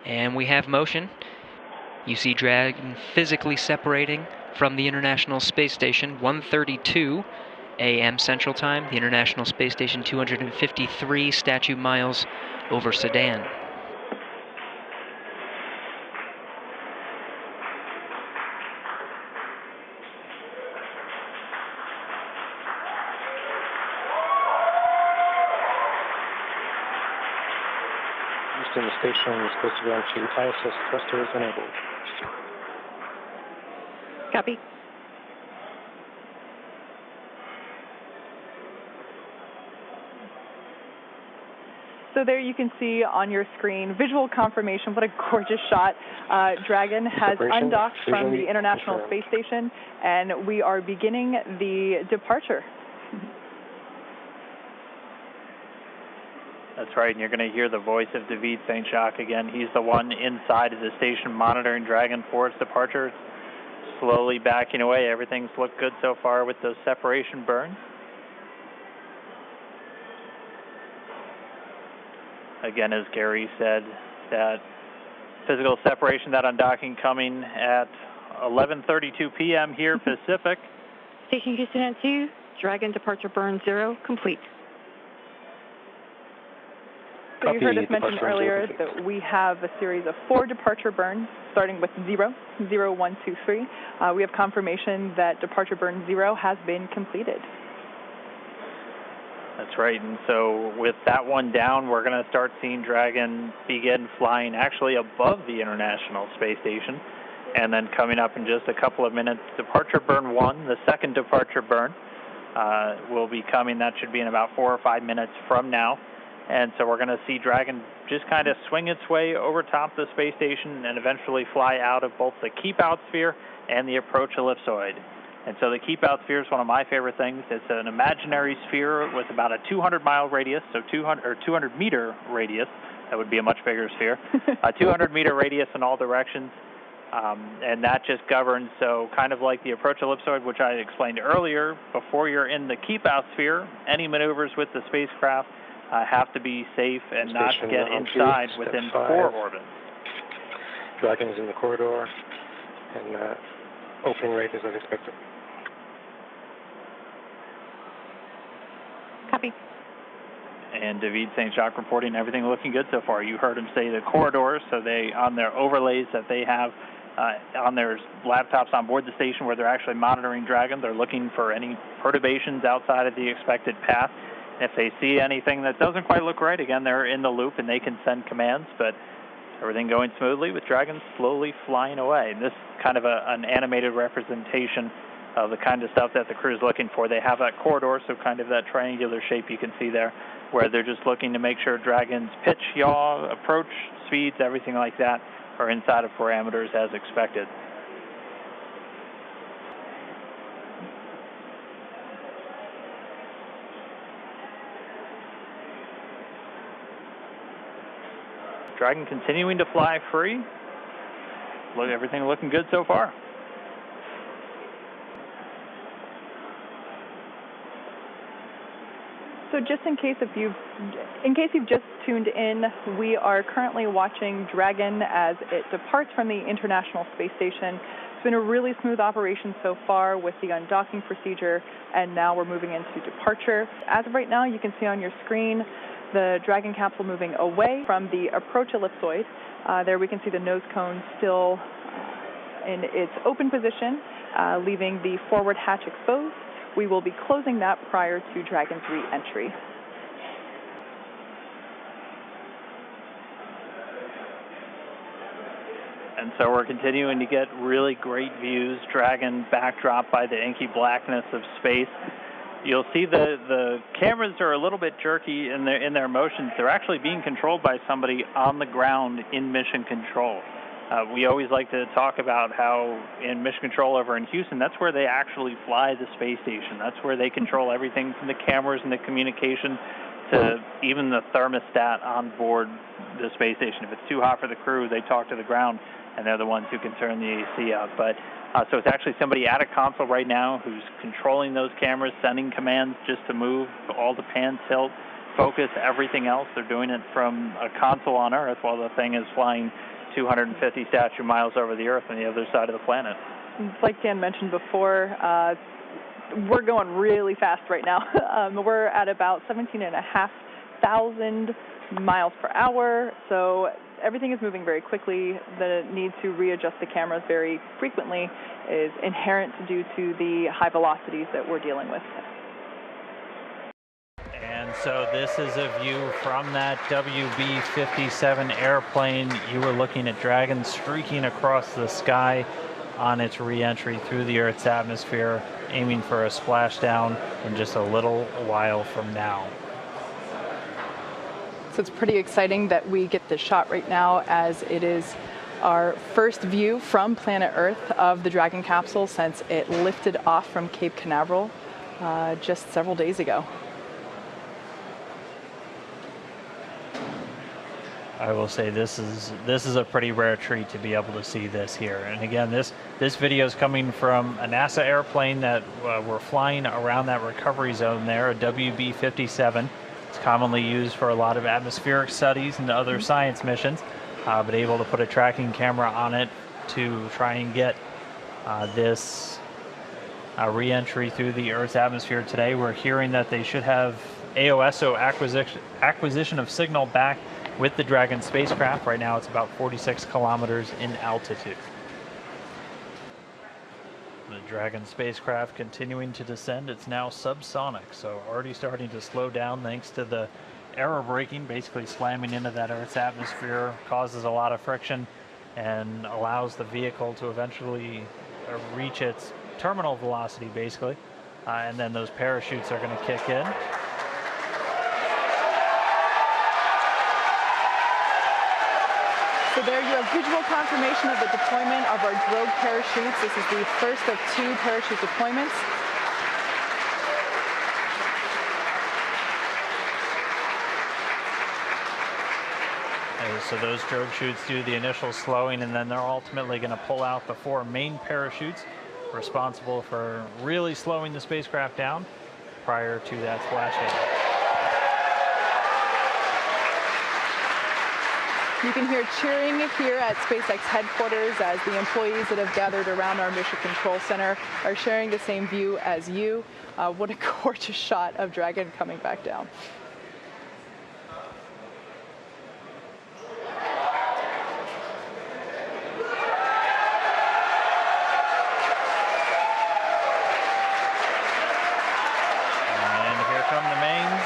And we have motion. You see Dragon physically separating from the International Space Station, 1:32 a.m. Central Time. The International Space Station, 253 statute miles over Sedan. Houston, the station is supposed to go into ISS thrusters enabled. Copy. So there you can see on your screen visual confirmation. What a gorgeous shot. Dragon has undocked from the International Space Station, and we are beginning the departure. That's right, and you're going to hear the voice of David St. Jacques again. He's the one inside of the station monitoring Dragon for its departure. Slowly backing away. Everything's looked good so far with those separation burns. Again, as Gary said, that physical separation, that undocking coming at 11:32 p.m. here Pacific. Station Houston at 2, Dragon departure burn 0, complete. So you heard us mention earlier that we have a series of 4 departure burns, starting with 0, 0, 1, 2, 3. We have confirmation that departure burn 0 has been completed. That's right, and so with that one down, we're going to start seeing Dragon begin flying actually above the International Space Station, and then coming up in just a couple of minutes, departure burn 1, the second departure burn, will be coming. That should be in about 4 or 5 minutes from now. And so we're going to see Dragon just kind of swing its way over top the space station and eventually fly out of both the keep-out sphere and the approach ellipsoid. And so the keep-out sphere is one of my favorite things. It's an imaginary sphere with about a 200-mile radius, so 200-meter radius. That would be a much bigger sphere. A 200-meter radius in all directions. And that just governs, so kind of like the approach ellipsoid, which I explained earlier, before you're in the keep-out sphere, any maneuvers with the spacecraft have to be safe and not get inside within 4 orbits. Dragon is in the corridor, and opening rate is as expected. Copy. And David St. Jacques reporting everything looking good so far. You heard him say the corridors, so they, on their overlays that they have on their laptops on board the station where they're actually monitoring Dragon, they're looking for any perturbations outside of the expected path. If they see anything that doesn't quite look right, again, they're in the loop and they can send commands, but everything going smoothly with Dragon slowly flying away. And this is kind of an animated representation of the kind of stuff that the crew is looking for. They have that corridor, so kind of that triangular shape you can see there, where they're just looking to make sure Dragon's pitch, yaw, approach, speeds, everything like that are inside of parameters as expected. Dragon continuing to fly free. Look, everything looking good so far. So just in case you've just tuned in, we are currently watching Dragon as it departs from the International Space Station. It's been a really smooth operation so far with the undocking procedure, and now we're moving into departure. As of right now, you can see on your screen the Dragon capsule moving away from the approach ellipsoid. There we can see the nose cone still in its open position, leaving the forward hatch exposed. We will be closing that prior to Dragon's re-entry. And so we're continuing to get really great views. Dragon backdrop by the inky blackness of space. You'll see the cameras are a little bit jerky in their motions. They're actually being controlled by somebody on the ground in mission control. We always like to talk about how in mission control over in Houston, that's where they actually fly the space station. That's where they control everything from the cameras and the communication to even the thermostat on board the space station. If it's too hot for the crew, they talk to the ground, and they're the ones who can turn the AC up. But so it's actually somebody at a console right now who's controlling those cameras, sending commands just to move all the pan tilt, focus everything else. They're doing it from a console on Earth while the thing is flying 250 statute miles over the Earth on the other side of the planet. Like Dan mentioned before, we're going really fast right now. We're at about 17,500 miles per hour, so everything is moving very quickly. The need to readjust the cameras very frequently is inherent due to the high velocities that we're dealing with. And so this is a view from that WB-57 airplane. You were looking at Dragon streaking across the sky on its re-entry through the Earth's atmosphere, aiming for a splashdown in just a little while from now. So it's pretty exciting that we get this shot right now, as it is our first view from planet Earth of the Dragon capsule since it lifted off from Cape Canaveral just several days ago. I will say this is a pretty rare treat to be able to see this here. And again, this video is coming from a NASA airplane that we're flying around that recovery zone there, a WB-57. It's commonly used for a lot of atmospheric studies and other science missions, but able to put a tracking camera on it to try and get this re-entry through the Earth's atmosphere today. We're hearing that they should have AOSO acquisition of signal back with the Dragon spacecraft. Right now it's about 46 kilometers in altitude. The Dragon spacecraft continuing to descend. It's now subsonic, so already starting to slow down thanks to the aero braking, basically slamming into that Earth's atmosphere, causes a lot of friction and allows the vehicle to eventually reach its terminal velocity, basically. And then those parachutes are going to kick in. So there you have visual confirmation of the deployment of our drogue parachutes. This is the first of 2 parachute deployments. So those drogue chutes do the initial slowing, and then they're ultimately going to pull out the 4 main parachutes responsible for really slowing the spacecraft down prior to that splashdown. You can hear cheering here at SpaceX headquarters as the employees that have gathered around our Mission Control Center are sharing the same view as you. What a gorgeous shot of Dragon coming back down. And here come the mains.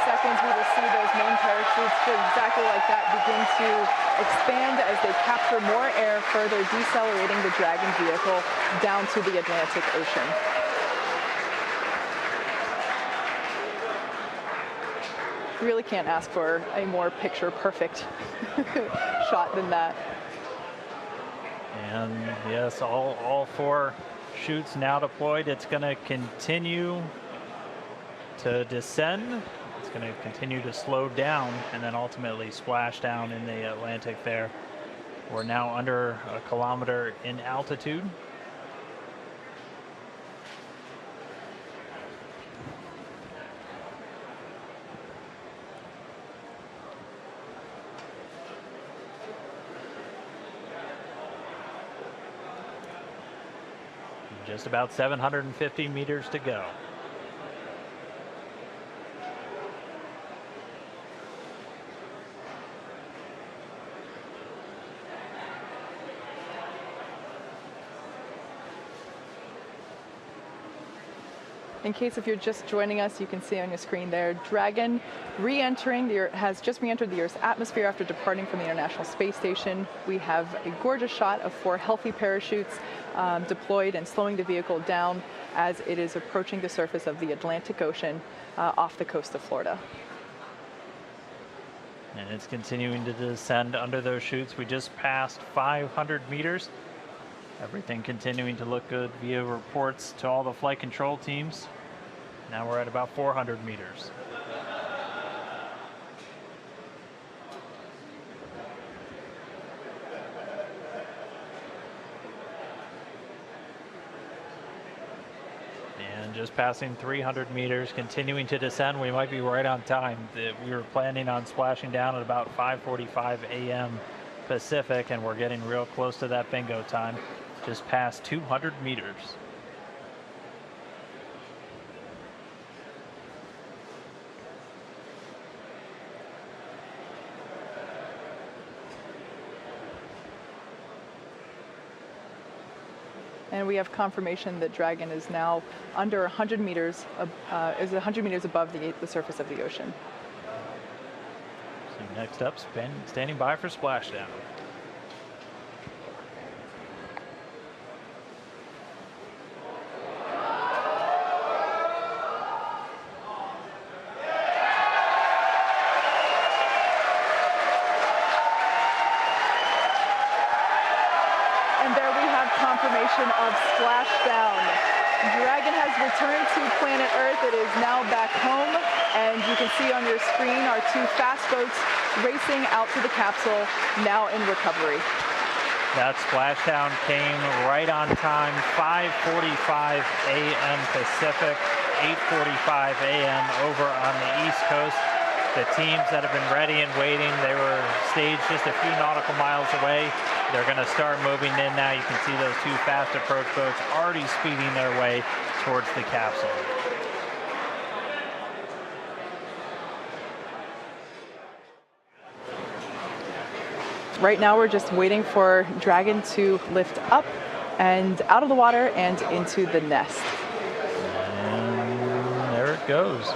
Seconds, we will see those main parachutes exactly like that begin to expand as they capture more air, further decelerating the Dragon vehicle down to the Atlantic Ocean. You really can't ask for a more picture-perfect shot than that. And yes, all 4 chutes now deployed. It's going to continue to descend. It's going to continue to slow down and then ultimately splash down in the Atlantic there. We're now under 1 kilometer in altitude. Just about 750 meters to go. In case if you're just joining us, you can see on your screen there, Dragon has just re-entered the Earth's atmosphere after departing from the International Space Station. We have a gorgeous shot of 4 healthy parachutes deployed and slowing the vehicle down as it is approaching the surface of the Atlantic Ocean off the coast of Florida. And it's continuing to descend under those chutes. We just passed 500 meters. Everything continuing to look good via reports to all the flight control teams. Now we're at about 400 meters. And just passing 300 meters, continuing to descend. We might be right on time. We were planning on splashing down at about 5:45 a.m. Pacific, and we're getting real close to that bingo time. Just past 200 meters. And we have confirmation that Dragon is now under 100 meters, is 100 meters above the surface of the ocean. So next up, standing by for splashdown. Confirmation of splashdown. Dragon has returned to planet Earth. It is now back home, and you can see on your screen our two fast boats racing out to the capsule, now in recovery. That splashdown came right on time, 5:45 a.m. Pacific, 8:45 a.m. over on the East Coast. The teams that have been ready and waiting, they were staged just a few nautical miles away. They're going to start moving in now. You can see those two fast approach boats already speeding their way towards the capsule. Right now we're just waiting for Dragon to lift up and out of the water and into the nest. And there it goes.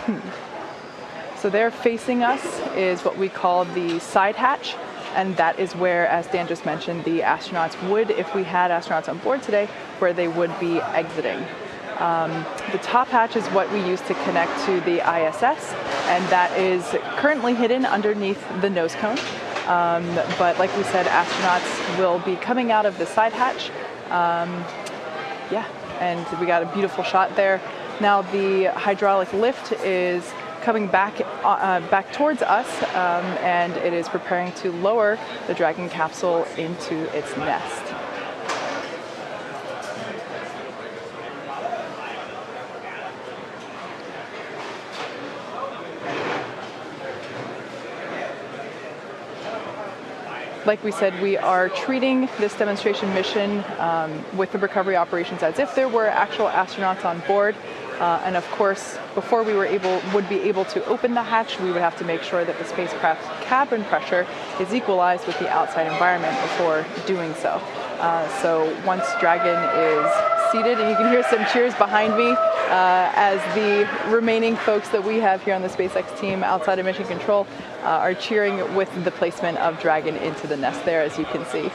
So there facing us is what we call the side hatch, and that is where, as Dan just mentioned, the astronauts would, if we had astronauts on board today, where they would be exiting. The top hatch is what we use to connect to the ISS, and that is currently hidden underneath the nose cone. But like we said, astronauts will be coming out of the side hatch. And we got a beautiful shot there. Now the hydraulic lift is coming back towards us, and it is preparing to lower the Dragon capsule into its nest. Like we said, we are treating this demonstration mission with the recovery operations as if there were actual astronauts on board. And of course, before we would be able to open the hatch, we would have to make sure that the spacecraft cabin pressure is equalized with the outside environment before doing so. So once Dragon is seated, and you can hear some cheers behind me as the remaining folks that we have here on the SpaceX team outside of mission control are cheering with the placement of Dragon into the nest there, as you can see.